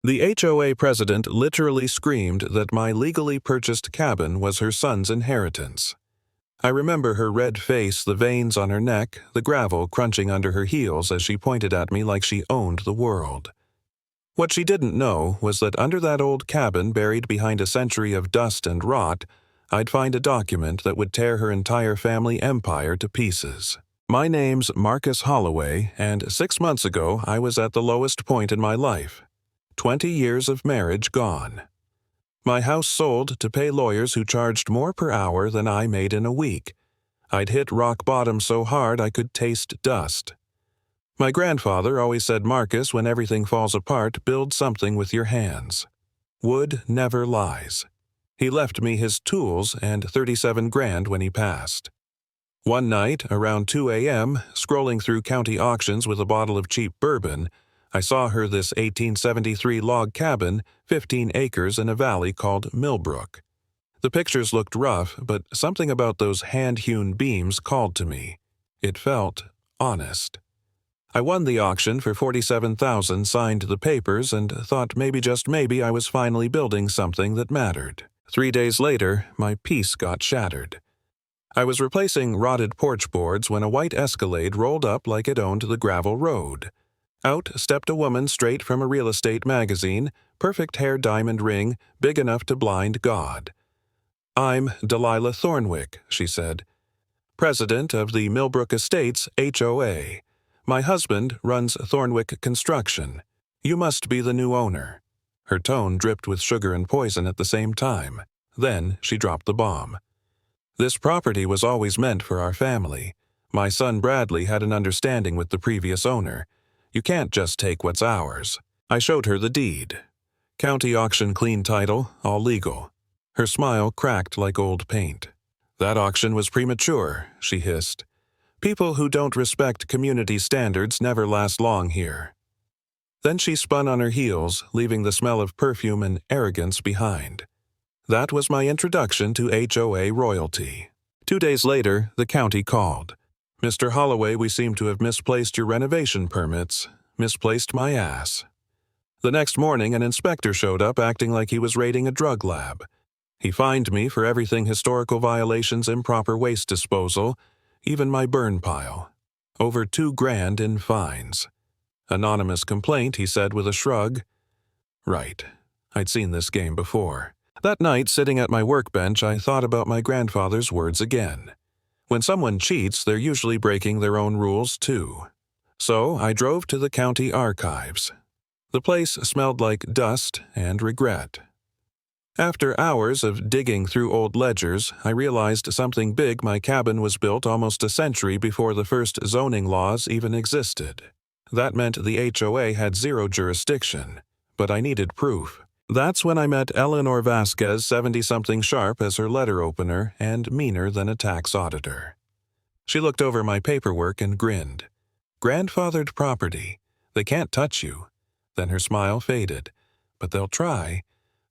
The HOA president literally screamed that my legally purchased cabin was her son's inheritance. I remember her red face, the veins on her neck, the gravel crunching under her heels as she pointed at me like she owned the world. What she didn't know was that under that old cabin buried behind a century of dust and rot, I'd find a document that would tear her entire family empire to pieces. My name's Marcus Holloway, and 6 months ago I was at the lowest point in my life. 20 years of marriage gone. My house sold to pay lawyers who charged more per hour than I made in a week. I'd hit rock bottom so hard I could taste dust. My grandfather always said, Marcus, when everything falls apart, build something with your hands. Wood never lies. He left me his tools and 37 grand when he passed. One night, around 2 a.m., scrolling through county auctions with a bottle of cheap bourbon, I saw her this 1873 log cabin, 15 acres in a valley called Millbrook. The pictures looked rough, but something about those hand-hewn beams called to me. It felt honest. I won the auction for $47,000, signed the papers, and thought maybe just maybe I was finally building something that mattered. 3 days later, my peace got shattered. I was replacing rotted porch boards when a white Escalade rolled up like it owned the gravel road. Out stepped a woman straight from a real estate magazine, perfect hair diamond ring, big enough to blind God. I'm Delilah Thornwick, she said, president of the Millbrook Estates HOA. My husband runs Thornwick Construction. You must be the new owner. Her tone dripped with sugar and poison at the same time. Then she dropped the bomb. This property was always meant for our family. My son Bradley had an understanding with the previous owner. You can't just take what's ours. I showed her the deed. County auction clean title, all legal. Her smile cracked like old paint. That auction was premature, she hissed. People who don't respect community standards never last long here. Then she spun on her heels, leaving the smell of perfume and arrogance behind. That was my introduction to HOA royalty. 2 days later, the county called. Mr. Holloway, we seem to have misplaced your renovation permits. Misplaced my ass. The next morning, an inspector showed up acting like he was raiding a drug lab. He fined me for everything: historical violations, improper waste disposal, even my burn pile. Over $2 grand in fines. Anonymous complaint, he said with a shrug. Right. I'd seen this game before. That night, sitting at my workbench, I thought about my grandfather's words again. When someone cheats, they're usually breaking their own rules, too. So I drove to the county archives. The place smelled like dust and regret. After hours of digging through old ledgers, I realized something big: my cabin was built almost a century before the first zoning laws even existed. That meant the HOA had zero jurisdiction, but I needed proof. That's when I met Eleanor Vasquez, 70-something sharp as her letter opener and meaner than a tax auditor. She looked over my paperwork and grinned. Grandfathered property. They can't touch you. Then her smile faded. But they'll try.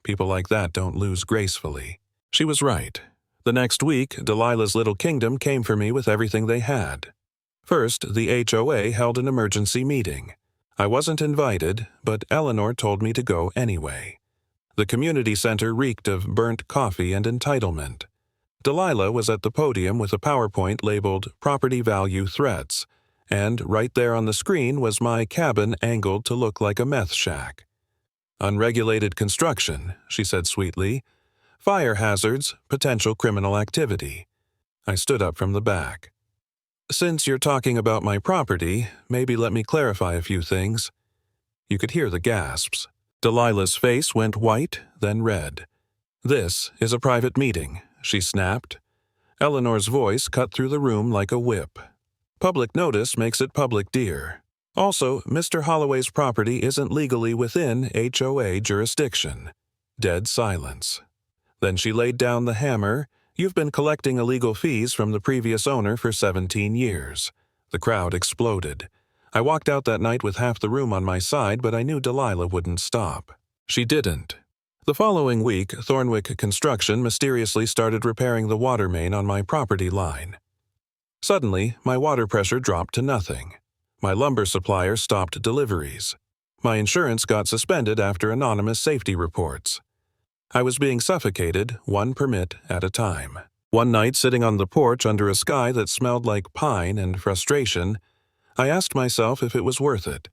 People like that don't lose gracefully. She was right. The next week, Delilah's little kingdom came for me with everything they had. First, the HOA held an emergency meeting. I wasn't invited, but Eleanor told me to go anyway. The community center reeked of burnt coffee and entitlement. Delilah was at the podium with a PowerPoint labeled Property Value Threats, and right there on the screen was my cabin angled to look like a meth shack. Unregulated construction, she said sweetly. Fire hazards, potential criminal activity. I stood up from the back. Since you're talking about my property, maybe let me clarify a few things. You could hear the gasps. Delilah's face went white, then red. This is a private meeting, she snapped. Eleanor's voice cut through the room like a whip. Public notice makes it public, dear. Also, Mr. Holloway's property isn't legally within HOA jurisdiction. Dead silence. Then she laid down the hammer. You've been collecting illegal fees from the previous owner for 17 years. The crowd exploded. I walked out that night with half the room on my side, but I knew Delilah wouldn't stop. She didn't. The following week, Thornwick Construction mysteriously started repairing the water main on my property line. Suddenly, my water pressure dropped to nothing. My lumber supplier stopped deliveries. My insurance got suspended after anonymous safety reports. I was being suffocated, one permit at a time. One night, sitting on the porch under a sky that smelled like pine and frustration, I asked myself if it was worth it.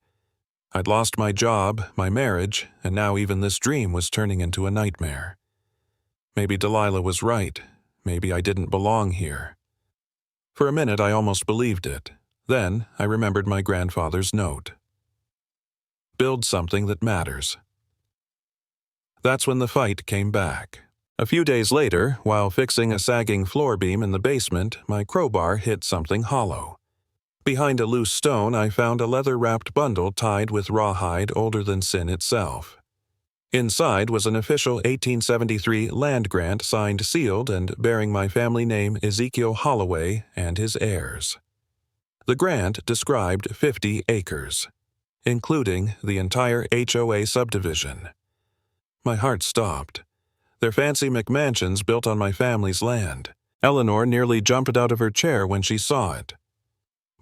I'd lost my job, my marriage, and now even this dream was turning into a nightmare. Maybe Delilah was right. Maybe I didn't belong here. For a minute, I almost believed it. Then, I remembered my grandfather's note. Build something that matters. That's when the fight came back. A few days later, while fixing a sagging floor beam in the basement, my crowbar hit something hollow. Behind a loose stone, I found a leather-wrapped bundle tied with rawhide older than sin itself. Inside was an official 1873 land grant signed sealed and bearing my family name Ezekiel Holloway and his heirs. The grant described 50 acres, including the entire HOA subdivision. My heart stopped. They're fancy McMansions built on my family's land. Eleanor nearly jumped out of her chair when she saw it.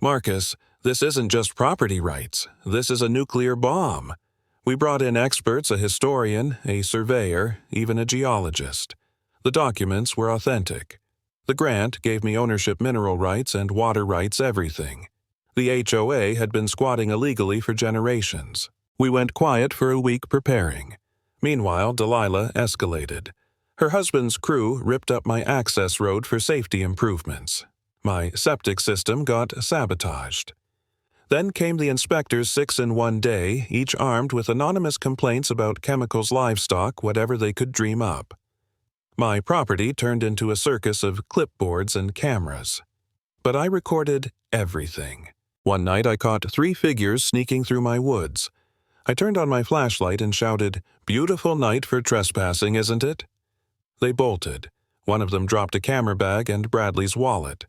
Marcus, this isn't just property rights. This is a nuclear bomb. We brought in experts, a historian, a surveyor, even a geologist. The documents were authentic. The grant gave me ownership mineral rights and water rights everything. The HOA had been squatting illegally for generations. We went quiet for a week preparing. Meanwhile, Delilah escalated. Her husband's crew ripped up my access road for safety improvements. My septic system got sabotaged. Then came the inspectors 6 in one day, each armed with anonymous complaints about chemicals, livestock, whatever they could dream up. My property turned into a circus of clipboards and cameras. But I recorded everything. One night I caught 3 figures sneaking through my woods. I turned on my flashlight and shouted, "Beautiful night for trespassing, isn't it?" They bolted. One of them dropped a camera bag and Bradley's wallet.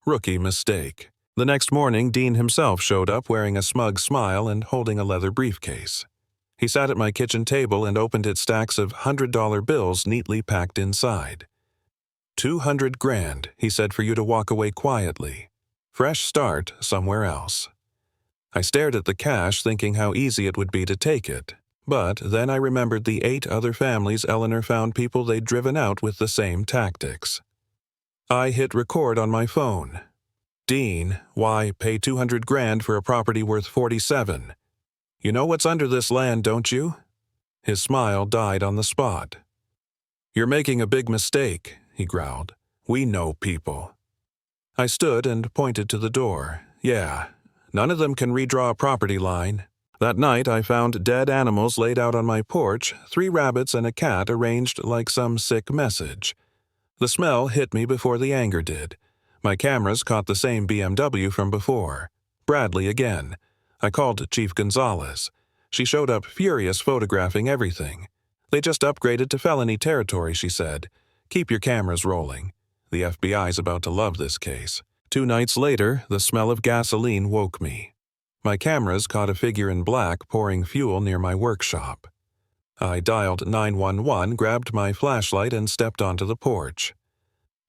Rookie mistake. The next morning, Dean himself showed up wearing a smug smile and holding a leather briefcase. He sat at my kitchen table and opened its stacks of $100 bills neatly packed inside. $200 grand, he said, for you to walk away quietly. Fresh start somewhere else. I stared at the cash, thinking how easy it would be to take it. But then I remembered the 8 other families Eleanor found people they'd driven out with the same tactics. I hit record on my phone. Dean, why pay $200 grand for a property worth 47? You know what's under this land, don't you? His smile died on the spot. You're making a big mistake, he growled. We know people. I stood and pointed to the door. Yeah, none of them can redraw a property line. That night I found dead animals laid out on my porch, 3 rabbits and a cat arranged like some sick message. The smell hit me before the anger did. My cameras caught the same BMW from before. Bradley again. I called Chief Gonzalez. She showed up furious, photographing everything. They just upgraded to felony territory, she said. Keep your cameras rolling. The FBI's about to love this case. 2 nights later, the smell of gasoline woke me. My cameras caught a figure in black pouring fuel near my workshop. I dialed 911, grabbed my flashlight, and stepped onto the porch.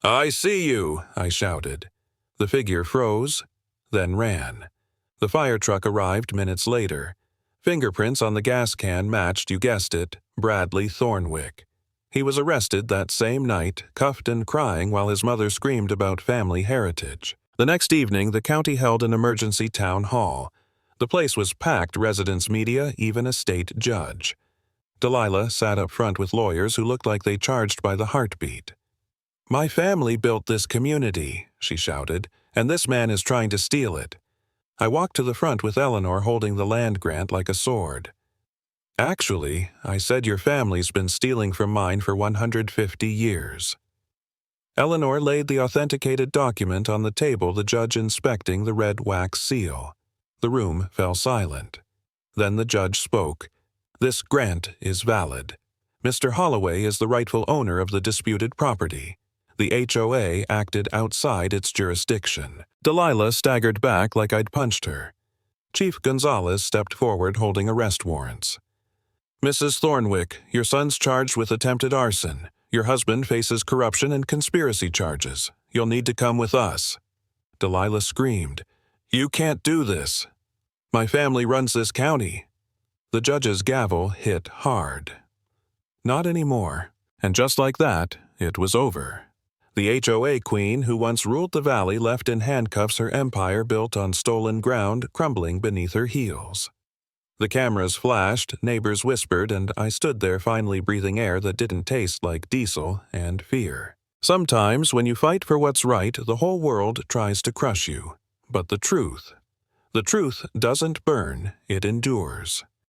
I see you, I shouted. The figure froze, then ran. The fire truck arrived minutes later. Fingerprints on the gas can matched, you guessed it, Bradley Thornwick. He was arrested that same night, cuffed and crying while his mother screamed about family heritage. The next evening, the county held an emergency town hall. The place was packed, residents, media, even a state judge. Delilah sat up front with lawyers who looked like they charged by the heartbeat. My family built this community, she shouted, and this man is trying to steal it. I walked to the front with Eleanor holding the land grant like a sword. Actually, I said your family's been stealing from mine for 150 years. Eleanor laid the authenticated document on the table, the judge inspecting the red wax seal. The room fell silent. Then the judge spoke. This grant is valid. Mr. Holloway is the rightful owner of the disputed property. The HOA acted outside its jurisdiction. Delilah staggered back like I'd punched her. Chief Gonzalez stepped forward holding arrest warrants. Mrs. Thornwick, your son's charged with attempted arson. Your husband faces corruption and conspiracy charges. You'll need to come with us. Delilah screamed. You can't do this. My family runs this county. The judge's gavel hit hard. Not anymore. And just like that, it was over. The HOA queen who once ruled the valley left in handcuffs, her empire built on stolen ground crumbling beneath her heels. The cameras flashed, neighbors whispered, and I stood there finally breathing air that didn't taste like diesel and fear. Sometimes when you fight for what's right, the whole world tries to crush you. But the truth doesn't burn, it endures.